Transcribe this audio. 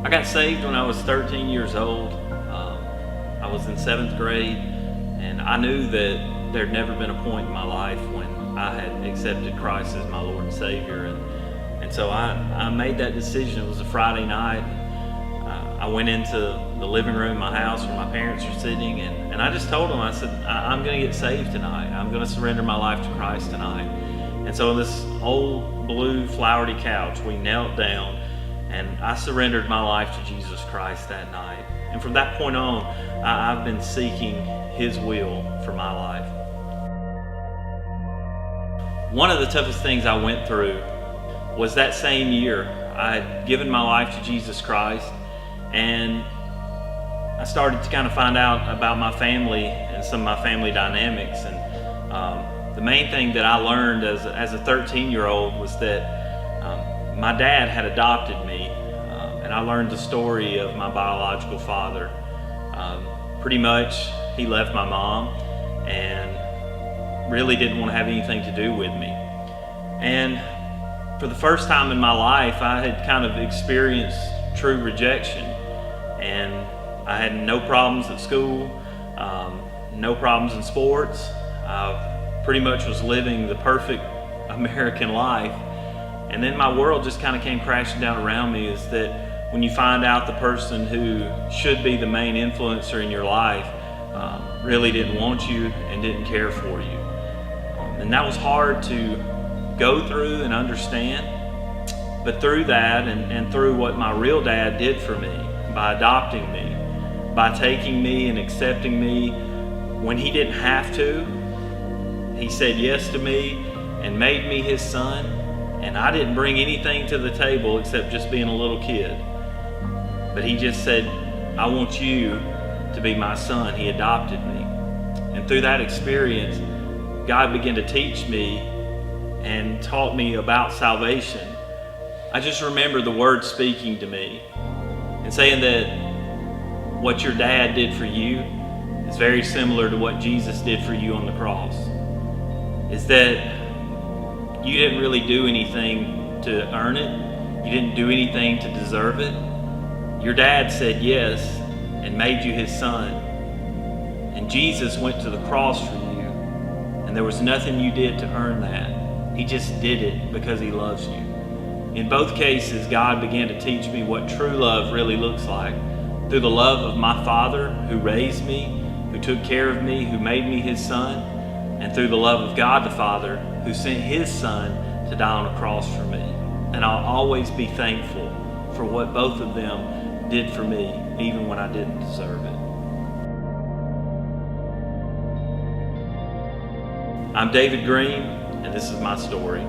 I got saved when I was 13 years old. I was in 7th grade, and I knew that there'd never been a point in my life when I had accepted Christ as my Lord and Savior. And so I made that decision. It was a Friday night. I went into the living room of my house where my parents were sitting, and I just told them, I said, I'm going to get saved tonight. I'm going to surrender my life to Christ tonight. And so on this old blue flowery couch, we knelt down, and I surrendered my life to Jesus Christ that night. And from that point on, I've been seeking His will for my life. One of the toughest things I went through was that same year. I had given my life to Jesus Christ, and I started to kind of find out about my family and some of my family dynamics. And the main thing that I learned as a 13-year-old was that my dad had adopted me, and I learned the story of my biological father. Pretty much, he left my mom and really didn't want to have anything to do with me. And for the first time in my life, I had kind of experienced true rejection. And I had no problems at school, no problems in sports. I pretty much was living the perfect American life. And then my world just kind of came crashing down around me. Is that when you find out the person who should be the main influencer in your life really didn't want you and didn't care for you. And that was hard to go through and understand. But through that and through what my real dad did for me, by adopting me, by taking me and accepting me when he didn't have to, he said yes to me and made me his son. And I didn't bring anything to the table except just being a little kid. But he just said, I want you to be my son. He adopted me. And through that experience, God began to teach me and taught me about salvation. I just remember the Word speaking to me and saying that what your dad did for you is very similar to what Jesus did for you on the cross. Is that you didn't really do anything to earn it. You didn't do anything to deserve it. Your dad said yes and made you his son. And Jesus went to the cross for you, and there was nothing you did to earn that. He just did it because he loves you. In both cases, God began to teach me what true love really looks like through the love of my Father who raised me, who took care of me, who made me his son, and through the love of God the Father who sent his son to die on a cross for me. And I'll always be thankful for what both of them did for me, even when I didn't deserve it. I'm David Green, and this is my story.